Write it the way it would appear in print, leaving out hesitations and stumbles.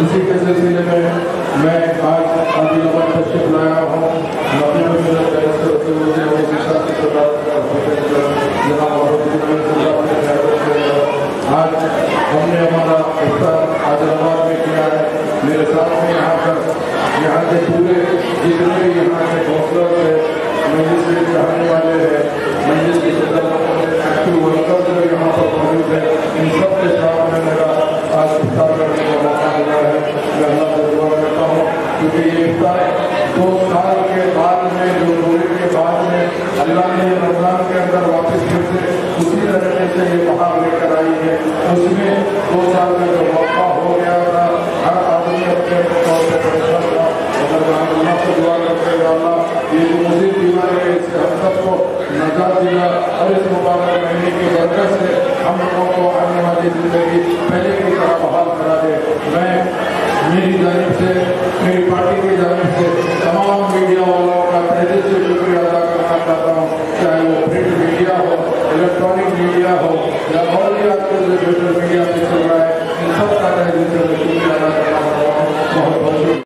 इसी के सिलसिले में मैं आज आदिलाबाद तशरीफ लाया हूँ। आज हमने हमारा इफ्तार आदिलाबाद में किया है। मेरे साथ में यहाँ के पूरे जितने भी यहाँ के काउंसलर है, मस्जिद से रहने वाले हैं, मस्जिद के एक्टिव वर्कर जो यहाँ पर मौजूद है, इन सब के साथ में मेरा आज इफ्तार करने का मौका मिला है। मैं अल्लाह से दुआ करता हूँ क्योंकि ये इफ्तार 2 साल के बाद में जो कोविड के बाद में अल्लाह ने रमजान के अंदर वापस फिर से उसी तरीके से ये बाहर लेकर आई है। उसमें 2 साल में जो मौका हो गया था, हर आदमी अपने तौर पर परेशान था। अल्लाह से दुआ करते हैं अल्लाह ये जो मुसीबत बीमारी है इससे हम सबको नजात दिला और इस मुबारक महीने की बरकत से हम लोगों को आने वाली जिंदगी